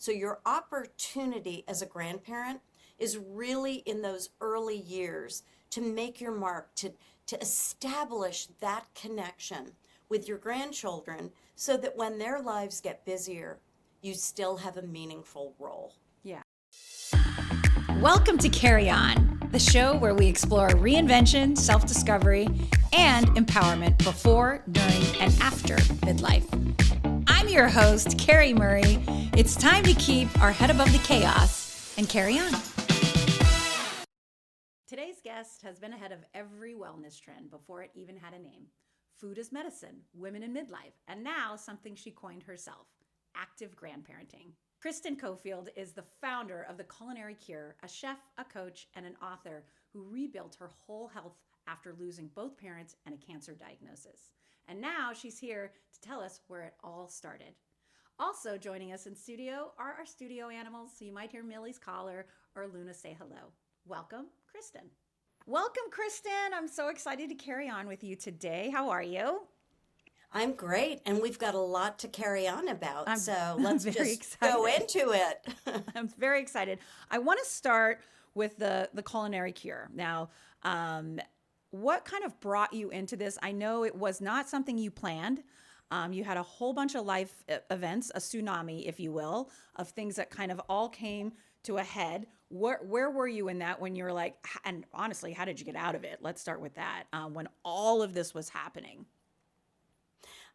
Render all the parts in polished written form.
So your opportunity as a grandparent is really in those early years to make your mark, to establish that connection with your grandchildren so that when their lives get busier, you still have a meaningful role. Yeah. Welcome to Carrie On, the show where we explore reinvention, self-discovery, and empowerment before, during, and after midlife. I'm your host, Carrie Murray. It's time to keep our head above the chaos and carry on. Today's guest has been ahead of every wellness trend before it even had a name. Food is medicine, women in midlife, and now something she coined herself, Active Grandparenting. Kristen Coffield is the founder of the Culinary Cure, a chef, a coach, and an author who rebuilt her whole health after losing both parents and a cancer diagnosis. And now she's here to tell us where it all started. Also joining us in studio are our studio animals, so you might hear Millie's collar or Luna say hello. Welcome, Kristen. Welcome, Kristen. I'm so excited to carry on with you today. How are you? I'm great, and we've got a lot to carry on about, so let's just excited. Go into it. I'm very excited. I want to start with the Culinary Cure. Now, what kind of brought you into this? I know it was not something you planned. You had a whole bunch of life events, a tsunami, if you will, of things that kind of all came to a head. Where were you in that when you were like, and honestly, how did you get out of it? Let's start with that. When all of this was happening.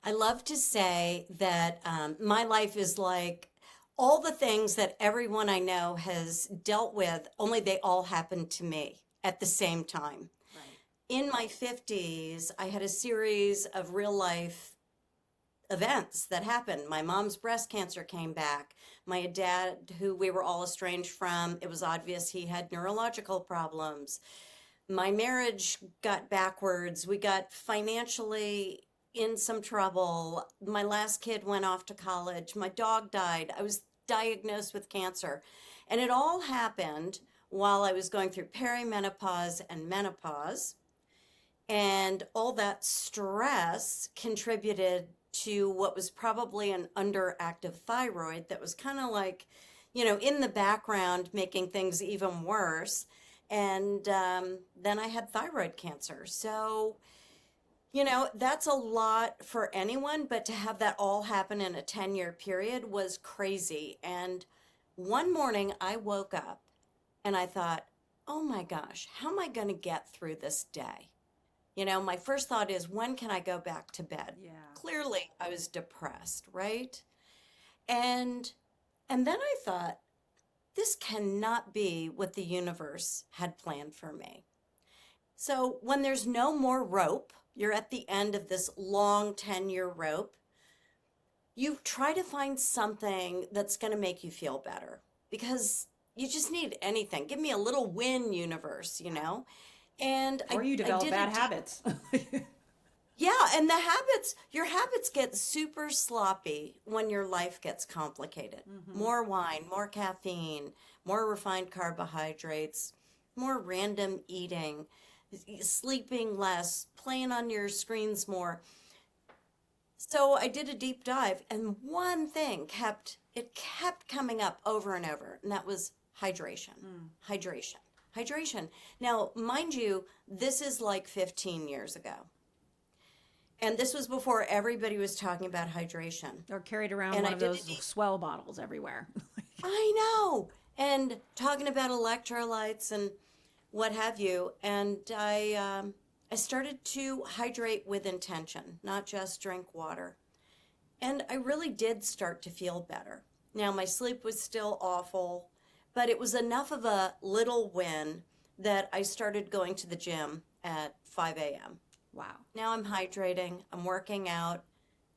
I love to say that my life is like all the things that everyone I know has dealt with, only they all happened to me at the same time. Right. In my 50s, I had a series of real life events that happened. My mom's breast cancer came back. My dad, who we were all estranged from, it was obvious he had neurological problems. My marriage got backwards. We got financially in some trouble. My last kid went off to college. My dog died. I was diagnosed with cancer. And it all happened while I was going through perimenopause and menopause. And all that stress contributed to what was probably an underactive thyroid that was kind of like, in the background, making things even worse. And then I had thyroid cancer. So, that's a lot for anyone, but to have that all happen in a 10-year period was crazy. And one morning I woke up and I thought, oh my gosh, how am I going to get through this day? My first thought is, when can I go back to bed? Yeah. Clearly, I was depressed, right? And then I thought, this cannot be what the universe had planned for me. So when there's no more rope, you're at the end of this long 10-year rope, you try to find something that's going to make you feel better, because you just need anything. Give me a little win, universe, And Or you develop bad habits. Yeah, and your habits get super sloppy when your life gets complicated. Mm-hmm. More wine, more caffeine, more refined carbohydrates, more random eating, sleeping less, playing on your screens more. So I did a deep dive, and one thing kept coming up over and over, and that was hydration. Hydration. Now, mind you, this is like 15 years ago. And this was before everybody was talking about hydration. Or carried around one of those swell bottles everywhere. I know. And talking about electrolytes and what have you. And I started to hydrate with intention, not just drink water. And I really did start to feel better. Now, my sleep was still awful, but it was enough of a little win that I started going to the gym at 5 a.m. Wow. Now I'm hydrating, I'm working out,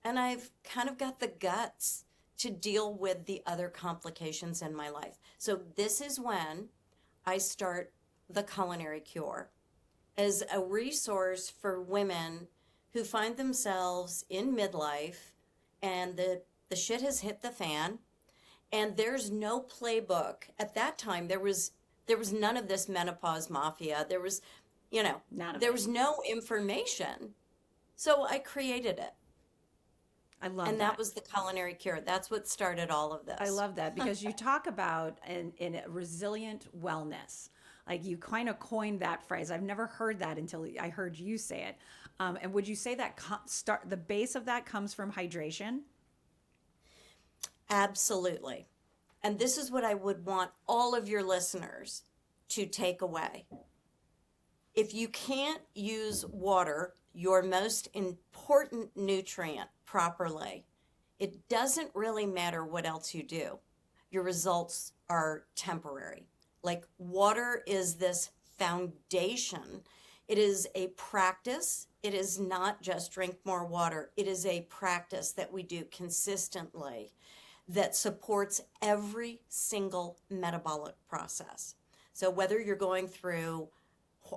and I've kind of got the guts to deal with the other complications in my life. So this is when I start the Culinary Cure as a resource for women who find themselves in midlife and the shit has hit the fan, and there's no playbook. At that time, there was none of this menopause mafia. There was there was no information. So I created it. I love And that. that was the Culinary Cure. That's what started all of this. I love that because you talk about in resilient wellness. Like you kind of coined that phrase. I've never heard that until I heard you say it. And would you say that the base of that comes from hydration? Absolutely. And this is what I would want all of your listeners to take away. If you can't use water, your most important nutrient, properly, it doesn't really matter what else you do. Your results are temporary. Like water is this foundation. It is a practice. It is not just drink more water. It is a practice that we do consistently that supports every single metabolic process. So whether you're going through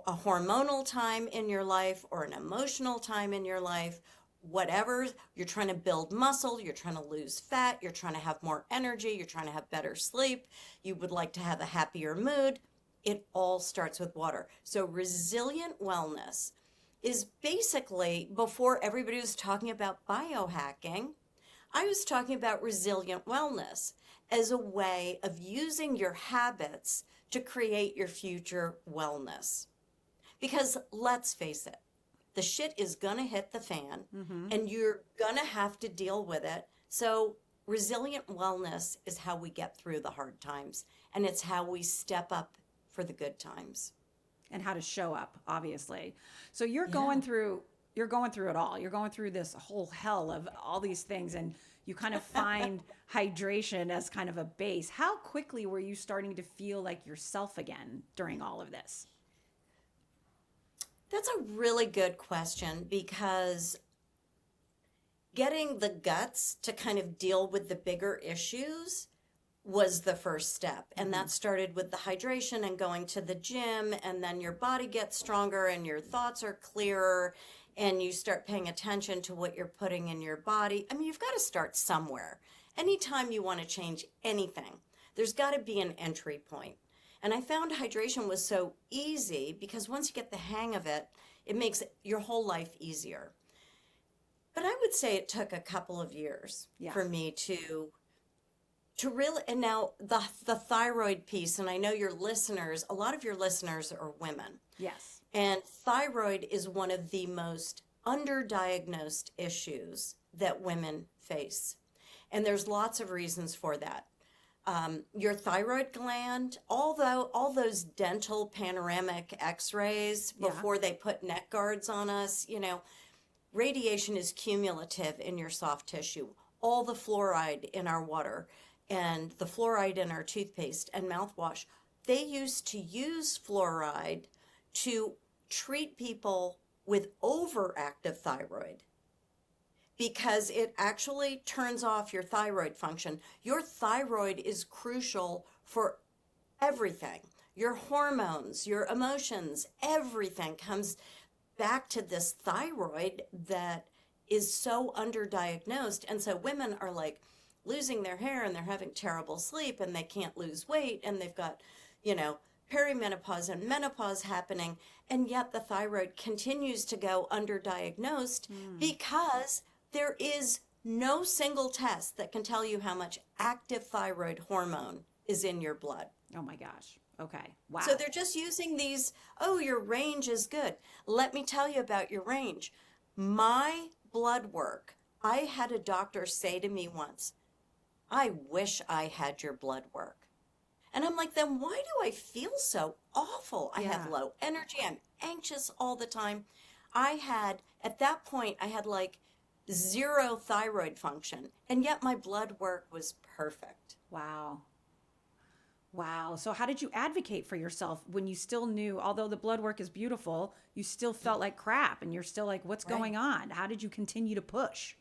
a hormonal time in your life or an emotional time in your life, whatever, you're trying to build muscle, you're trying to lose fat, you're trying to have more energy, you're trying to have better sleep, you would like to have a happier mood, it all starts with water. So resilient wellness is basically, before everybody was talking about biohacking, I was talking about resilient wellness as a way of using your habits to create your future wellness. Because let's face it, the shit is going to hit the fan and you're going to have to deal with it. So resilient wellness is how we get through the hard times, and it's how we step up for the good times. And how to show up, obviously. So you're going through it all. You're going through this whole hell of all these things, and you kind of find hydration as kind of a base. How quickly were you starting to feel like yourself again during all of this? That's a really good question, because getting the guts to kind of deal with the bigger issues was the first step. And that started with the hydration and going to the gym, and then your body gets stronger and your thoughts are clearer and you start paying attention to what you're putting in your body. I mean, you've got to start somewhere. Anytime you want to change anything, there's got to be an entry point. And I found hydration was so easy because once you get the hang of it, it makes your whole life easier. But I would say it took a couple of years for me to really, and now the thyroid piece, and I know your listeners, a lot of your listeners are women. Yes. And thyroid is one of the most underdiagnosed issues that women face. And there's lots of reasons for that. Your thyroid gland, although all those dental panoramic x-rays before they put neck guards on us, you know, radiation is cumulative in your soft tissue. All the fluoride in our water and the fluoride in our toothpaste and mouthwash, they used to use fluoride to treat people with overactive thyroid, because it actually turns off your thyroid function. Your thyroid is crucial for everything. Your hormones, your emotions, everything comes back to this thyroid that is so underdiagnosed. And so women are like losing their hair and they're having terrible sleep and they can't lose weight and they've got, you know, perimenopause and menopause happening. And yet the thyroid continues to go underdiagnosed because there is no single test that can tell you how much active thyroid hormone is in your blood. Oh my gosh. Okay. Wow. So they're just using these, oh, your range is good. Let me tell you about your range. My blood work, I had a doctor say to me once, I wish I had your blood work. And I'm like, then why do I feel so awful? I have low energy. I'm anxious all the time. At that point, I had like zero thyroid function. And yet my blood work was perfect. Wow. Wow. So how did you advocate for yourself when you still knew, although the blood work is beautiful, you still felt like crap and you're still like, what's going on? How did you continue to push?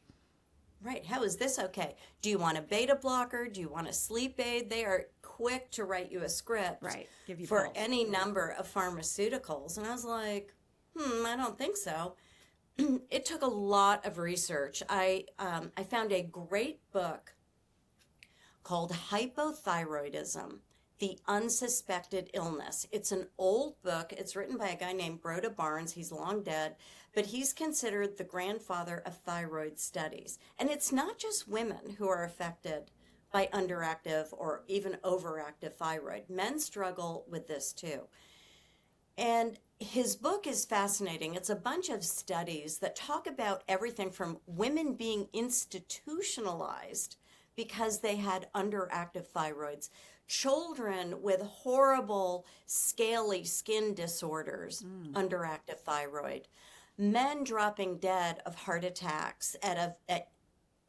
Right. How is this okay? Do you want a beta blocker? Do you want a sleep aid? They are quick to write you a script Give you for pills. any number of pharmaceuticals. And I was like, I don't think so. It took a lot of research. I found a great book called Hypothyroidism, The Unsuspected Illness. It's an old book. It's written by a guy named Rhoda Barnes. He's long dead, but he's considered the grandfather of thyroid studies. And it's not just women who are affected by underactive or even overactive thyroid. Men struggle with this too. And his book is fascinating. It's a bunch of studies that talk about everything from women being institutionalized because they had underactive thyroids, children with horrible scaly skin disorders, underactive thyroid, men dropping dead of heart attacks at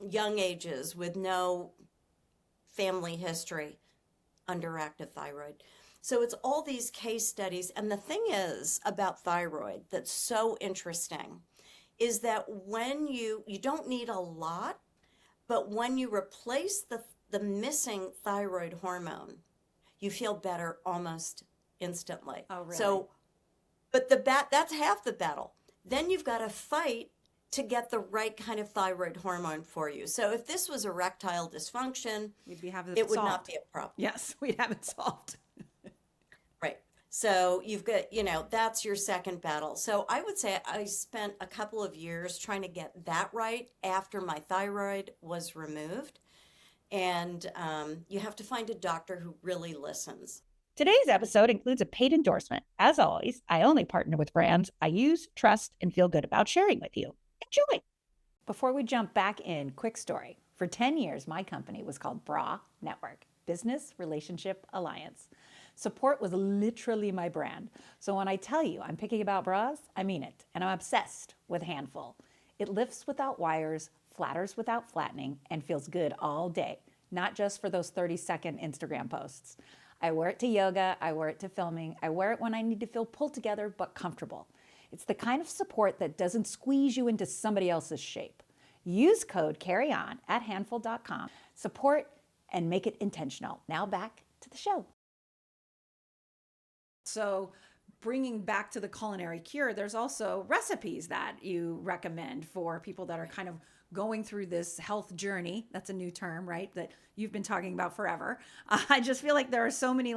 young ages with no family history, underactive thyroid. So it's all these case studies. And the thing is about thyroid that's so interesting is that when you don't need a lot, but when you replace the missing thyroid hormone, you feel better almost instantly. Oh, really? So, but that's half the battle. Then you've got to fight to get the right kind of thyroid hormone for you. So if this was erectile dysfunction, it would not be a problem. Yes, we'd have it solved. Right. So you've got, that's your second battle. So I would say I spent a couple of years trying to get that right after my thyroid was removed. And you have to find a doctor who really listens. Today's episode includes a paid endorsement. As always, I only partner with brands I use, trust, and feel good about sharing with you. Enjoy. Before we jump back in, quick story. For 10 years, my company was called BRA Network, Business Relationship Alliance. Support was literally my brand. So when I tell you I'm picky about bras, I mean it. And I'm obsessed with Handful. It lifts without wires, flatters without flattening, and feels good all day, not just for those 30-second Instagram posts. I wear it to yoga, I wear it to filming, I wear it when I need to feel pulled together but comfortable. It's the kind of support that doesn't squeeze you into somebody else's shape. Use code Carrie On at handful.com. Support and make it intentional. Now back to the show. So bringing back to the Culinary Cure, there's also recipes that you recommend for people that are kind of going through this health journey. That's a new term, right? That you've been talking about forever. I just feel like there are so many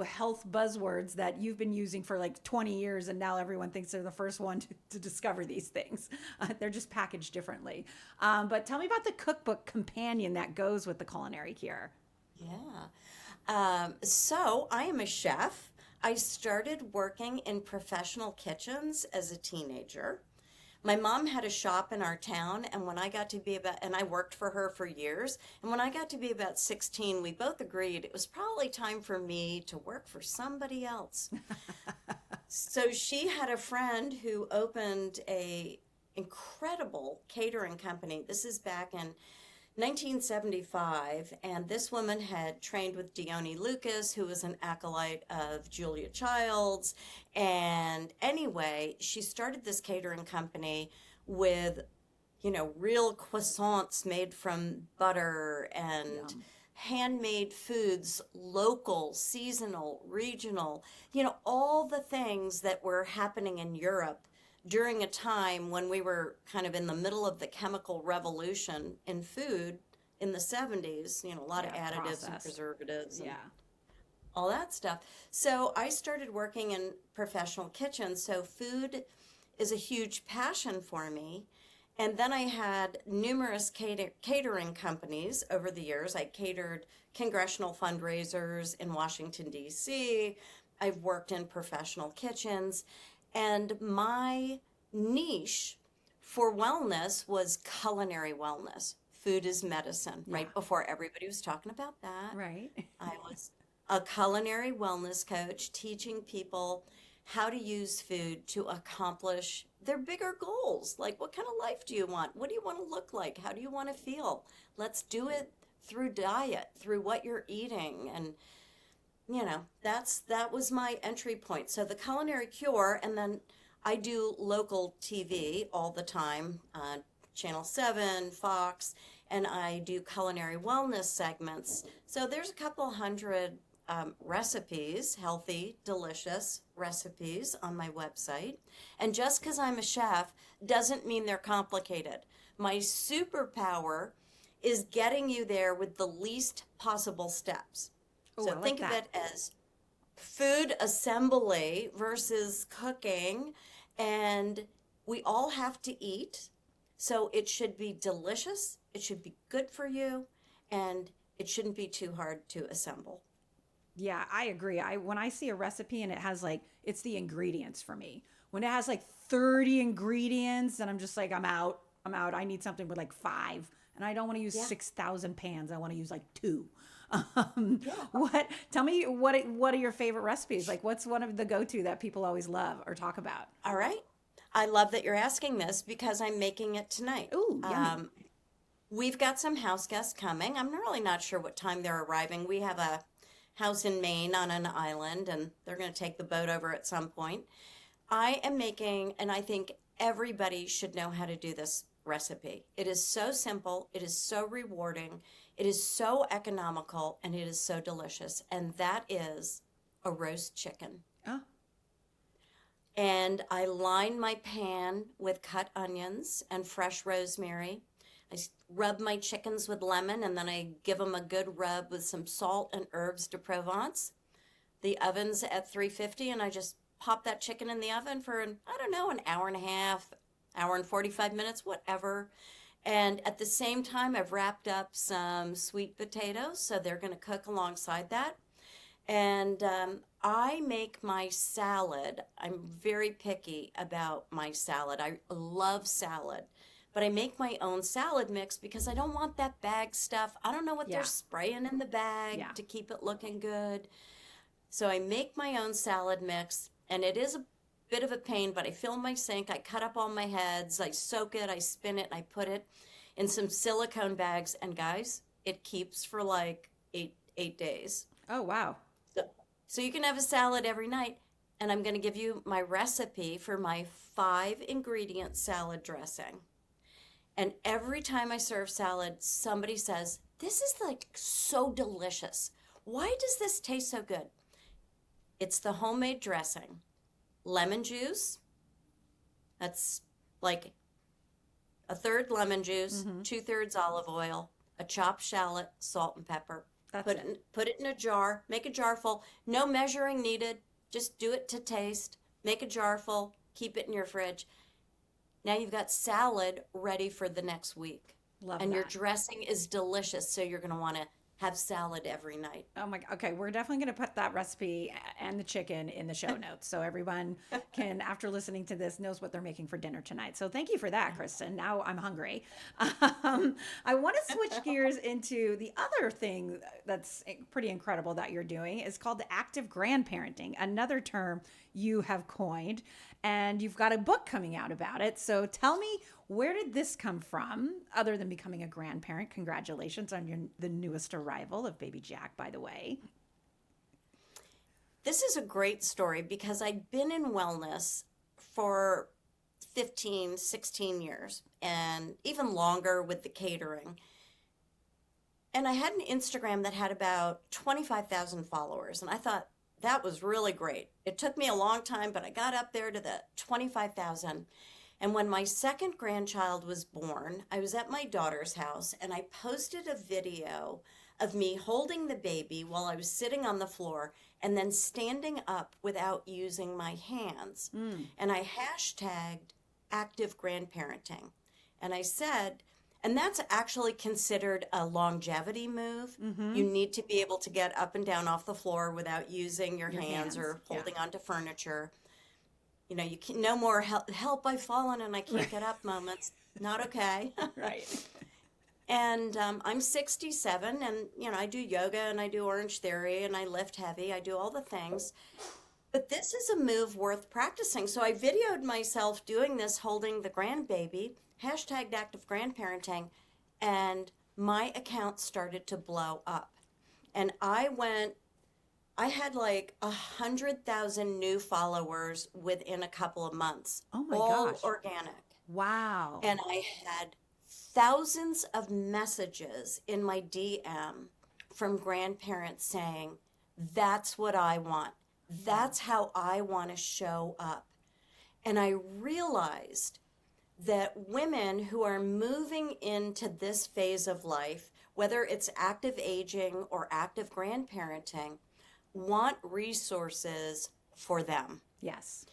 health buzzwords that you've been using for 20 years. And now everyone thinks they're the first one to discover these things. They're just packaged differently. But tell me about the cookbook companion that goes with the Culinary Cure. Yeah. So I am a chef. I started working in professional kitchens as a teenager. My mom had a shop in our town, and when I got to be and I worked for her for years, and when I got to be about 16, we both agreed it was probably time for me to work for somebody else. So she had a friend who opened a incredible catering company. This is back in 1975, and this woman had trained with Dione Lucas, who was an acolyte of Julia Childs. And anyway, she started this catering company with, real croissants made from butter and handmade foods, local, seasonal, regional, all the things that were happening in Europe during a time when we were kind of in the middle of the chemical revolution in food in the 70s, a lot of additives and preservatives and all that stuff. So I started working in professional kitchens. So food is a huge passion for me. And then I had numerous catering companies over the years. I catered congressional fundraisers in Washington, D.C. I've worked in professional kitchens. And my niche for wellness was culinary wellness. Food is medicine, right? Before everybody was talking about that. Right. I was a culinary wellness coach teaching people how to use food to accomplish their bigger goals. Like, what kind of life do you want? What do you want to look like? How do you want to feel? Let's do it through diet, through what you're eating. And that was my entry point. So the Culinary Cure, and then I do local TV all the time, Channel 7, Fox, and I do culinary wellness segments. So there's a couple hundred recipes, healthy, delicious recipes on my website. And just because I'm a chef doesn't mean they're complicated. My superpower is getting you there with the least possible steps. Oh, So I like think of that. it as food assembly versus cooking. And we all have to eat. So it should be delicious, it should be good for you, and it shouldn't be too hard to assemble. Yeah, I agree. When I see a recipe and it has like it's the ingredients for me. When it has like 30 ingredients, then I'm just like I'm out. I'm out. I need something with like 5. And I don't want to use Yeah. 6,000 pans. I want to use like 2. Yeah. What tell me what are your favorite recipes? Like what's one of the go-to that people always love or talk about? All right. I love that you're asking this because I'm making it tonight. Ooh, yummy. We've got some house guests coming. I'm really not sure what time they're arriving. We have a house in Maine on an island, and they're going to take the boat over at some point. I am making, and I think everybody should know how to do this recipe. It is so simple, it is so rewarding, it is so economical, and it is so delicious. And that is a roast chicken. Oh, And I line my pan with cut onions and fresh rosemary. Rub my chickens with lemon, and then I give them a good rub with some salt and herbs de Provence. The oven's at 350, and I just pop that chicken in the oven for, I don't know, an hour and a half, hour and 45 minutes, whatever. And at the same time, I've wrapped up some sweet potatoes, so they're going to cook alongside that. And I make my salad. I'm very picky about my salad. I love salad, but I make my own salad mix because I don't want that bag stuff. I don't know what yeah. they're spraying in the bag Yeah. to keep it looking good. So I make my own salad mix, and it is a bit of a pain, but I fill my sink, I cut up all my heads, I soak it, I spin it, and I put it in some silicone bags. And guys, it keeps for like eight days. Oh, wow. So you can have a salad every night. And I'm going to give you my recipe for my 5-ingredient salad dressing. And every time I serve salad, somebody says, "This is like so delicious. Why does this taste so good?" It's the homemade dressing. Lemon juice, that's like a third lemon juice, 2/3 olive oil, a chopped shallot, salt and pepper. That's Put it. put it in a jar, make a jar full. No measuring needed. Just do it to taste. Make a jar full, keep it in your fridge. Now you've got salad ready for the next week. Love And your that. dressing is delicious, so you're going to want to have salad every night. Oh my, okay. We're definitely going to put that recipe and the chicken in the show notes so everyone can, after listening to this, knows what they're making for dinner tonight. So thank you for that, Kristen. Now I'm hungry. I want to switch gears into the other thing that's pretty incredible that you're doing. Is called the Active Grandparenting, another term you have coined, and you've got a book coming out about it. So tell me, where did this come from, other than becoming a grandparent? Congratulations on the newest arrival of baby Jack, by the way. This is a great story because I'd been in wellness for 15, 16 years and even longer with the catering. And I had an Instagram that had about 25,000 followers. And I thought that was really great. It took me a long time, but I got up there to the 25,000. And when my second grandchild was born, I was at my daughter's house and I posted a video of me holding the baby while I was sitting on the floor and then standing up without using my hands. And I hashtagged active grandparenting. And I said, and that's actually considered a longevity move. You need to be able to get up and down off the floor without using your hands or yeah. holding onto furniture. You know, you can no more help, I've fallen and I can't get up moments. Not okay. Right. And I'm 67, and you know I do yoga and I do Orange Theory and I lift heavy. I do all the things. But this is a move worth practicing. So I videoed myself doing this, holding the grandbaby, hashtagged active grandparenting, and my account started to blow up. And I had like 100,000 new followers within a couple of months. Oh my all gosh. organic. Wow. And I had thousands of messages in my DM from grandparents saying, "That's what I want. That's how I want to show up." And I realized that women who are moving into this phase of life whether it's active aging or active grandparenting, want resources for them. Yes.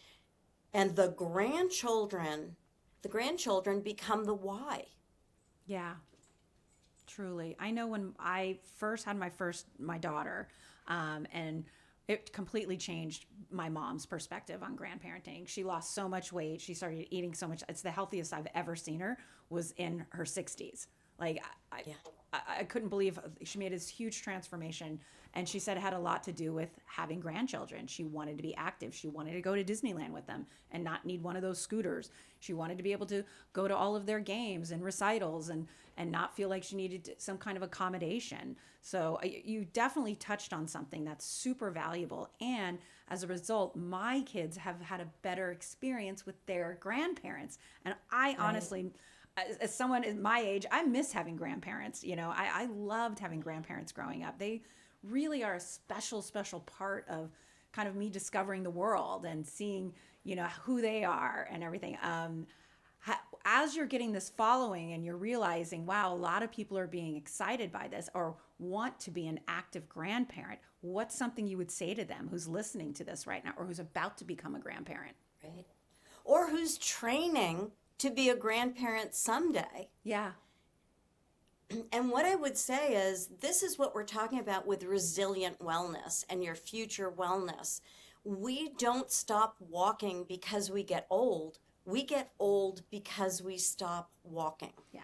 And the grandchildren become the why. Yeah, truly. I know when I first had my daughter, and it completely changed my mom's perspective on grandparenting. She lost so much weight. She started eating so much. It's the healthiest I've ever seen her, was in her 60s. Like, I couldn't believe she made this huge transformation. And she said it had a lot to do with having grandchildren. She wanted to be active. She wanted to go to Disneyland with them and not need one of those scooters. She wanted to be able to go to all of their games and recitals and not feel like she needed some kind of accommodation. So you definitely touched on something that's super valuable. And as a result, my kids have had a better experience with their grandparents. And I honestly, as someone in my age, I miss having grandparents. You know, I loved having grandparents growing up. They really are a special, special part of kind of me discovering the world and seeing, you know, who they are and everything. As you're getting this following and you're realizing, wow, a lot of people are being excited by this or want to be an active grandparent, what's something you would say to them who's listening to this right now or who's about to become a grandparent? Right. Or who's training to be a grandparent someday. Yeah. And what I would say is, this is what we're talking about with resilient wellness and your future wellness. We don't stop walking because we get old. We get old because we stop walking. Yeah.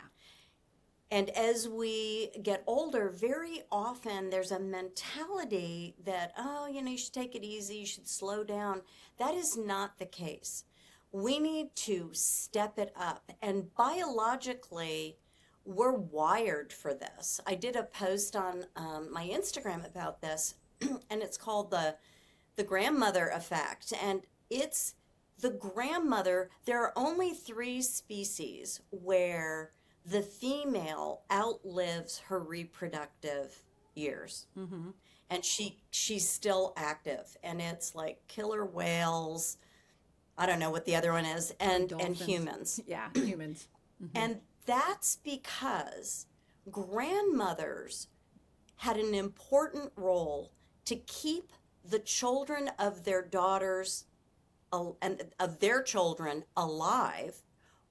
And as we get older, very often there's a mentality that, oh, you know, you should take it easy, you should slow down. That is not the case. We need to step it up. And biologically, we're wired for this. I did a post on my Instagram about this, and it's called the grandmother effect. And it's the grandmother. There are only 3 species where the female outlives her reproductive years. Mm-hmm. And she's still active. And it's like killer whales, I don't know what the other one is, and humans. Yeah, humans. Mm-hmm. And that's because grandmothers had an important role to keep the children of their daughters and of their children alive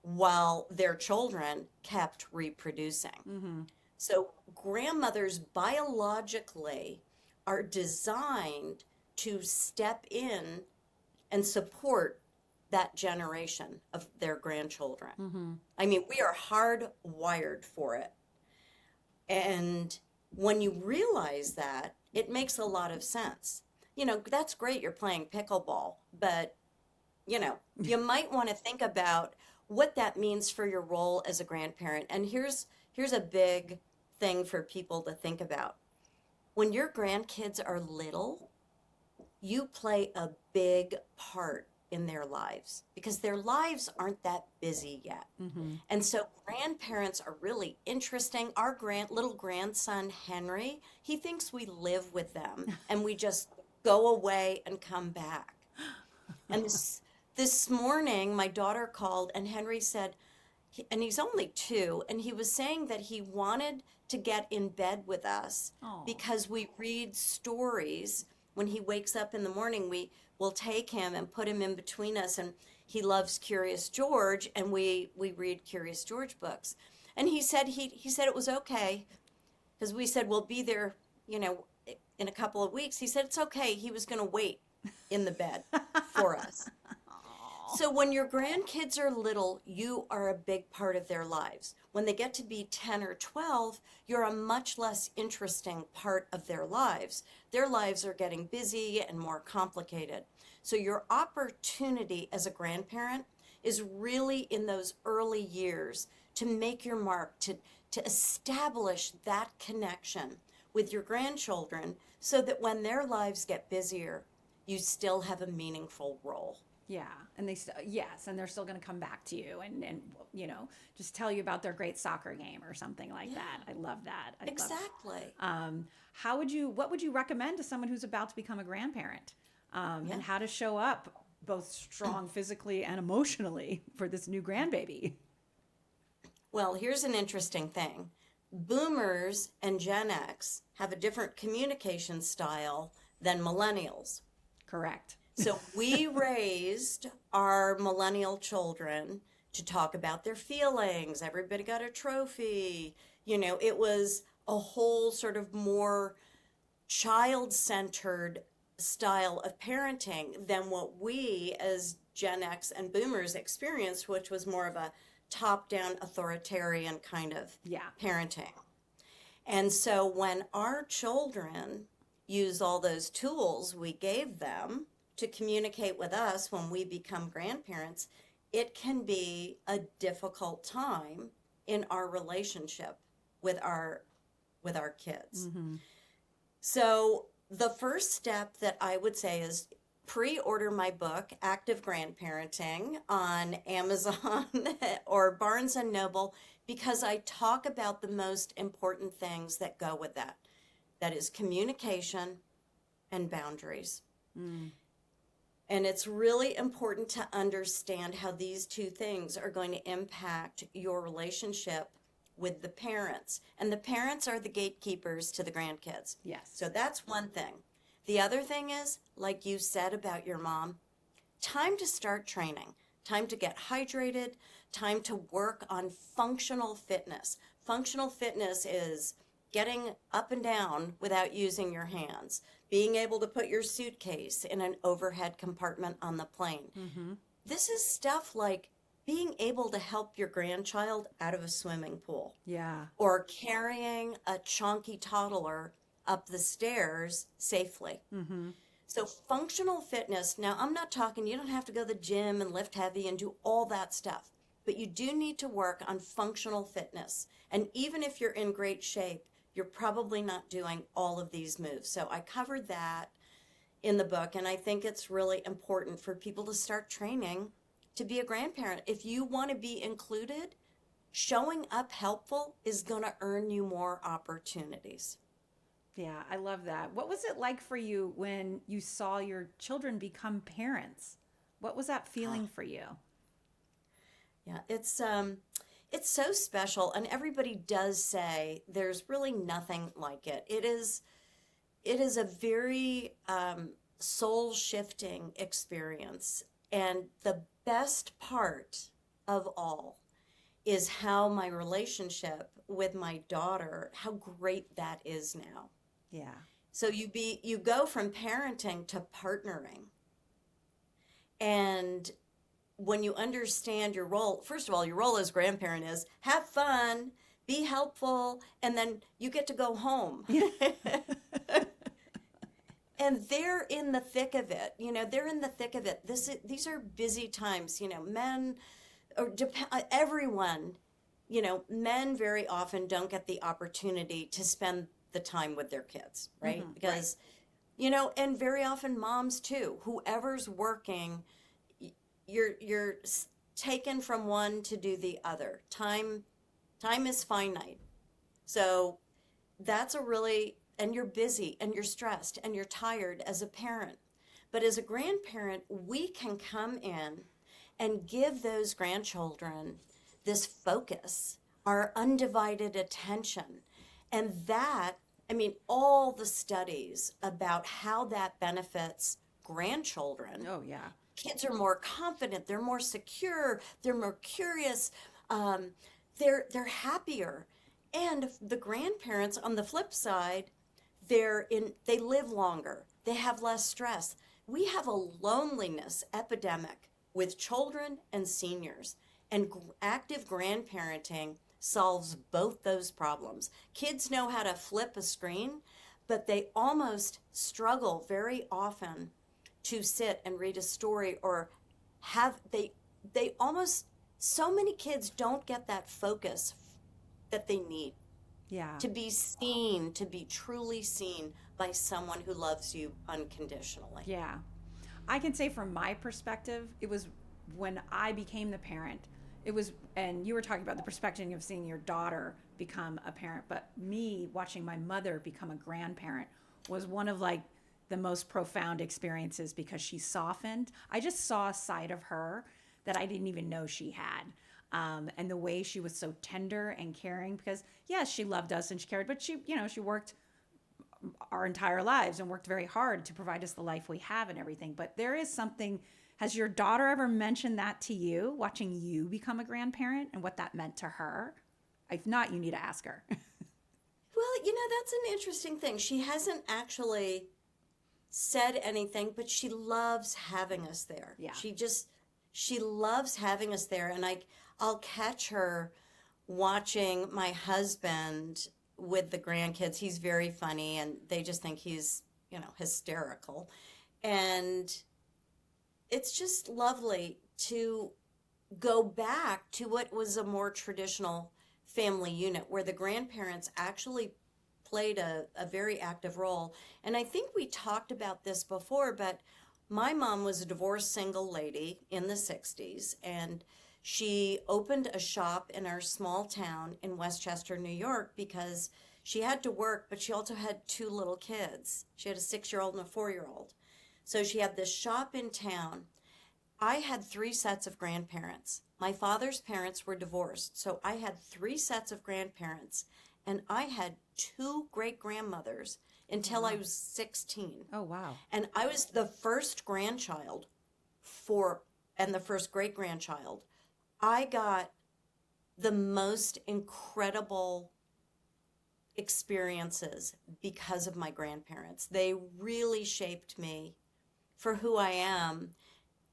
while their children kept reproducing. Mm-hmm. So grandmothers biologically are designed to step in and support that generation of their grandchildren. Mm-hmm. I mean, we are hardwired for it. And when you realize that, it makes a lot of sense. You know, that's great, you're playing pickleball, but, you know, you might want to think about what that means for your role as a grandparent. And here's a big thing for people to think about. When your grandkids are little, you play a big part in their lives because their lives aren't that busy yet. Mm-hmm. And so grandparents are really interesting. Our little grandson, Henry, he thinks we live with them and we just go away and come back. And this morning, my daughter called and Henry said, and he's only 2, and he was saying that he wanted to get in bed with us. Aww. Because we read stories. When he wakes up in the morning, we'll take him and put him in between us, and he loves Curious George, and we read Curious George books. And he said he said it was okay, because we said we'll be there, you know, in a couple of weeks. He said it's okay. He was going to wait in the bed for us. So when your grandkids are little, you are a big part of their lives. When they get to be 10 or 12, you're a much less interesting part of their lives. Their lives are getting busy and more complicated. So your opportunity as a grandparent is really in those early years to make your mark, to establish that connection with your grandchildren so that when their lives get busier, you still have a meaningful role. Yeah, and and they're still going to come back to you and you know, just tell you about their great soccer game or something like that. I love that. Exactly. What would you recommend to someone who's about to become a grandparent, and how to show up both strong physically and emotionally for this new grandbaby? Well, here's an interesting thing. Boomers and Gen X have a different communication style than millennials. Correct. So we raised our millennial children to talk about their feelings. Everybody got a trophy. It was a whole sort of more child-centered style of parenting than what we as Gen X and Boomers experienced, which was more of a top-down authoritarian kind of parenting. And so when our children use all those tools we gave them to communicate with us when we become grandparents, it can be a difficult time in our relationship with our kids. Mm-hmm. So the first step that I would say is pre-order my book, Active Grandparenting, on Amazon or Barnes & Noble, because I talk about the most important things that go with that. That is communication and boundaries. Mm. And it's really important to understand how these two things are going to impact your relationship with the parents. And the parents are the gatekeepers to the grandkids. Yes. So that's one thing. The other thing is, like you said about your mom, time to start training, time to get hydrated, time to work on functional fitness. Functional fitness is getting up and down without using your hands, being able to put your suitcase in an overhead compartment on the plane. Mm-hmm. This is stuff like being able to help your grandchild out of a swimming pool. Yeah. Or carrying a chonky toddler up the stairs safely. Mm-hmm. So functional fitness, now I'm not talking, you don't have to go to the gym and lift heavy and do all that stuff, but you do need to work on functional fitness. And even if you're in great shape, you're probably not doing all of these moves. So I covered that in the book, and I think it's really important for people to start training to be a grandparent. If you want to be included, showing up helpful is going to earn you more opportunities. Yeah, I love that. What was it like for you when you saw your children become parents? What was that feeling for you? Yeah, it's so special, and everybody does say there's really nothing like it. It is a very soul-shifting experience, and the best part of all is how my relationship with my daughter, how great that is now. Yeah. So you go from parenting to partnering. And when you understand your role, first of all, your role as grandparent is have fun, be helpful, and then you get to go home. And they're in the thick of it. They're in the thick of it. These are busy times. Men, or everyone, men very often don't get the opportunity to spend the time with their kids, right? Mm-hmm, because, and very often moms too. Whoever's working, you're taken from one to do the other. Time is finite. So that's and you're busy and you're stressed and you're tired as a parent. But as a grandparent, we can come in and give those grandchildren this focus, our undivided attention. And that, all the studies about how that benefits grandchildren. Oh, yeah. Kids are more confident, they're more secure, they're more curious, they're happier. And the grandparents, on the flip side, they live longer, they have less stress. We have a loneliness epidemic with children and seniors, and active grandparenting solves both those problems. Kids know how to flip a screen, but they almost struggle very often to sit and read a story, or they almost, so many kids don't get that focus that they need. Yeah. To be seen, to be truly seen by someone who loves you unconditionally. Yeah. I can say from my perspective, it was when I became the parent, and you were talking about the perspective of seeing your daughter become a parent, but me watching my mother become a grandparent was one of the most profound experiences, because she softened. I just saw a side of her that I didn't even know she had. and the way she was so tender and caring, because yes, she loved us and she cared, but she, she worked our entire lives and worked very hard to provide us the life we have and everything. But there is something, has your daughter ever mentioned that to you, watching you become a grandparent and what that meant to her? If not, you need to ask her. Well, that's an interesting thing. She hasn't actually said anything, but she loves having us there. Yeah. She loves having us there. And I'll catch her watching my husband with the grandkids. He's very funny and they just think he's, hysterical. And it's just lovely to go back to what was a more traditional family unit where the grandparents actually played a very active role. And I think we talked about this before, but my mom was a divorced single lady in the 60s, and she opened a shop in our small town in Westchester, New York, because she had to work, but she also had 2 little kids. She had a 6-year-old and a 4-year-old. So she had this shop in town. I had 3 sets of grandparents. My father's parents were divorced, so I had 3 sets of grandparents, and I had 2 great-grandmothers until I was 16. Oh, wow. And I was the first grandchild and the first great-grandchild. I got the most incredible experiences because of my grandparents. They really shaped me for who I am.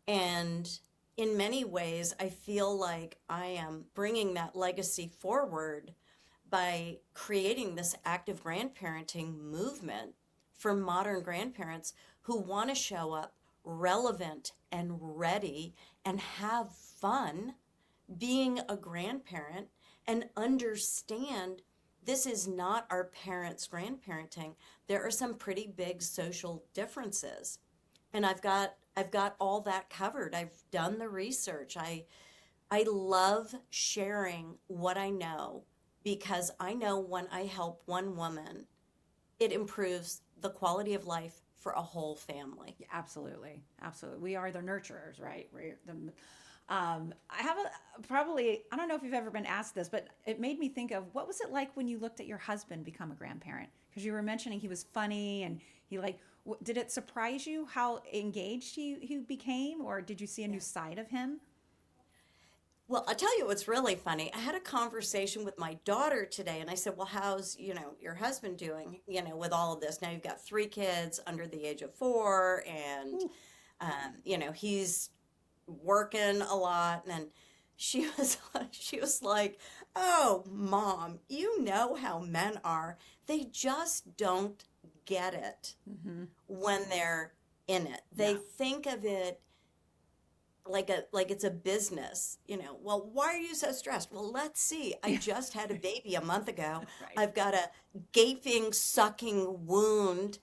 And in many ways, I feel like I am bringing that legacy forward by creating this active grandparenting movement for modern grandparents who want to show up relevant and ready and have fun being a grandparent and understand this is not our parents' grandparenting. There are some pretty big social differences. And I've got all that covered. I've done the research. I love sharing what I know because I know when I help one woman, it improves the quality of life for a whole family. Yeah, absolutely. Absolutely. We are the nurturers, right? I have I don't know if you've ever been asked this, but it made me think of what was it like when you looked at your husband become a grandparent? Because you were mentioning he was funny and he did it surprise you how engaged he became, or did you see a new side of him? Well, I'll tell you what's really funny. I had a conversation with my daughter today, and I said, well, how's, your husband doing, with all of this? Now you've got 3 kids under the age of 4, and, he's working a lot. And she was like, oh, Mom, you know how men are. They just don't get it when they're in it. They think of it like it's a business, well, why are you so stressed? Well, let's see. I just had a baby a month ago. Right. I've got a gaping, sucking wound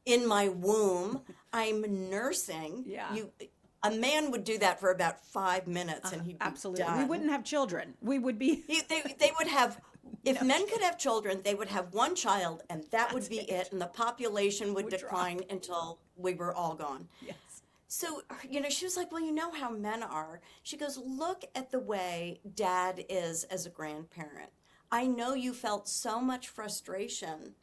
in my womb. I'm nursing. Yeah. A man would do that for about 5 minutes and he'd be absolutely done. We wouldn't have children. We would be They would have, if men could have children, they would have 1 child and that would be it. And the population would decline until we were all gone. Yes. So, she was like, well, you know how men are. She goes, look at the way Dad is as a grandparent. I know you felt so much frustration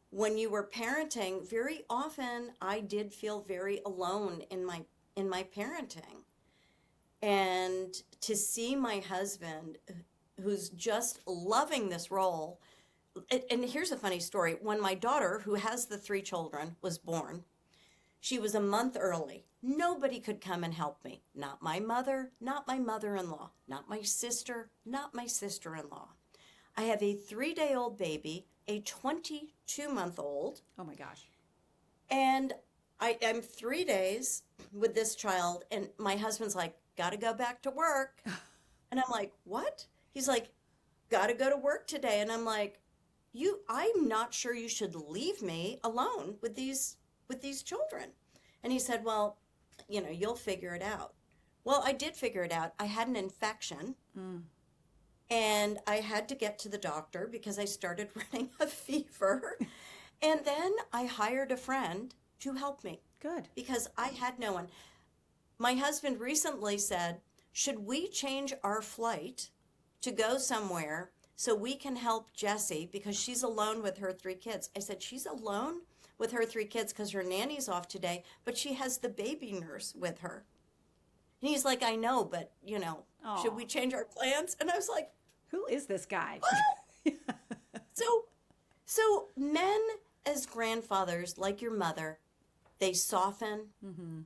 when you were parenting. Very often, I did feel very alone in my parenting. And to see my husband, who's just loving this role. And here's a funny story. When my daughter, who has the 3 children, was born, she was a month early. Nobody could come and help me. Not my mother, not my mother-in-law, not my sister, not my sister-in-law. I have a 3-day-old baby, a 22-month-old. Oh my gosh. And I'm 3 days with this child, and my husband's like, gotta go back to work. And I'm like, what? He's like, gotta go to work today. And I'm like, I'm not sure you should leave me alone with these children. And he said, well, you'll figure it out. Well, I did figure it out. I had an infection and I had to get to the doctor because I started running a fever. And then I hired a friend to help me. Good. Because I had no one. My husband recently said, should we change our flight to go somewhere so we can help Jessie because she's alone with her 3 kids? I said, she's alone with her 3 kids because her nanny's off today, but she has the baby nurse with her. And he's like, I know, but, should we change our plans? And I was like, who is this guy? So men as grandfathers, like your mother, they soften. Mm-hmm.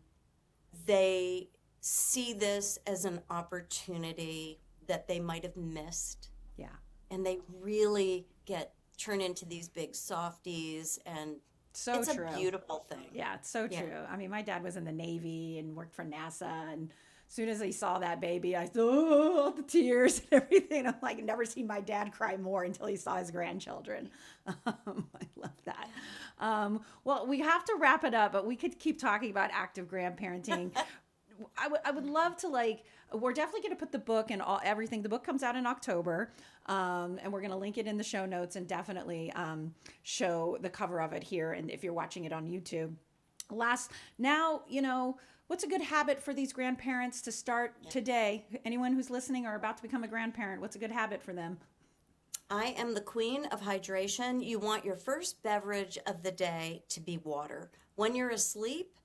They see this as an opportunity that they might have missed. Yeah. And they really turn into these big softies, and it's true. A beautiful thing. Yeah, it's so true. I mean, my dad was in the Navy and worked for NASA, and as soon as he saw that baby, I saw the tears and everything. I'm like, never seen my dad cry more until he saw his grandchildren. I love that. Well, we have to wrap it up, but we could keep talking about active grandparenting. I would love to, we're definitely going to put the book and everything. The book comes out in October, and we're going to link it in the show notes and definitely show the cover of it here. And if you're watching it on YouTube. What's a good habit for these grandparents to start today? Anyone who's listening or about to become a grandparent, what's a good habit for them? I am the queen of hydration. You want your first beverage of the day to be water. When you're asleep,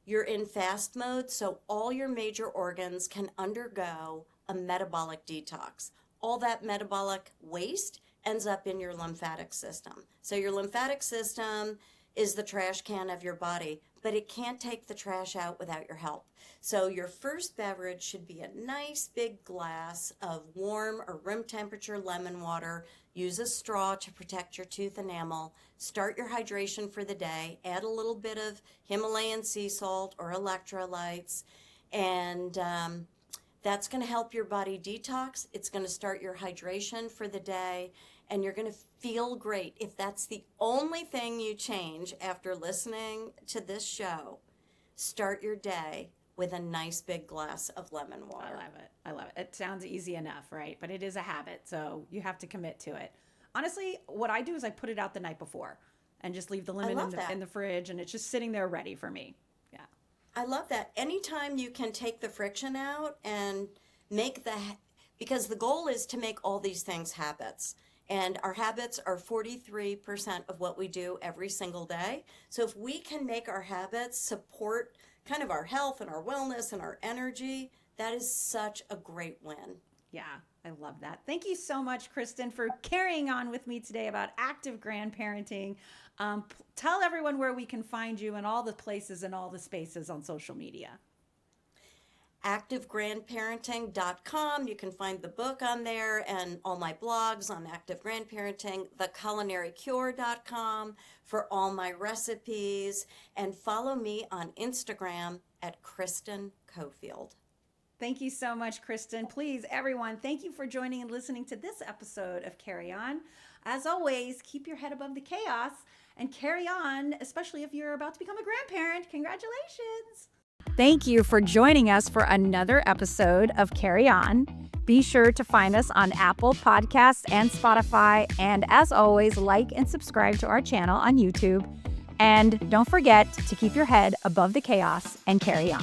you're in fast mode, so all your major organs can undergo a metabolic detox. All that metabolic waste ends up in your lymphatic system. So your lymphatic system is the trash can of your body, but it can't take the trash out without your help. So your first beverage should be a nice big glass of warm or room temperature lemon water. Use a straw to protect your tooth enamel. Start your hydration for the day. Add a little bit of Himalayan sea salt or electrolytes, and that's going to help your body detox. It's going to start your hydration for the day, and you're going to feel great. If that's the only thing you change after listening to this show, start your day with a nice big glass of lemon water. I love it. It sounds easy enough, right? But it is a habit, so you have to commit to it. Honestly, what I do is I put it out the night before and just leave the lemon in the fridge, and it's just sitting there ready for me. Yeah. I love that. Anytime you can take the friction out and because the goal is to make all these things habits. And our habits are 43% of what we do every single day. So if we can make our habits support kind of our health and our wellness and our energy, that is such a great win. Yeah, I love that. Thank you so much, Kristen, for carrying on with me today about active grandparenting. Tell everyone where we can find you and all the places and all the spaces on social media. ActiveGrandparenting.com. You can find the book on there and all my blogs on Active Grandparenting. TheCulinaryCure.com for all my recipes. And follow me on Instagram at Kristen Coffield. Thank you so much, Kristen. Please, everyone, thank you for joining and listening to this episode of Carrie On. As always, keep your head above the chaos and carry on, especially if you're about to become a grandparent. Congratulations. Thank you for joining us for another episode of Carrie On. Be sure to find us on Apple Podcasts and Spotify. And as always, like and subscribe to our channel on YouTube. And don't forget to keep your head above the chaos and carry on.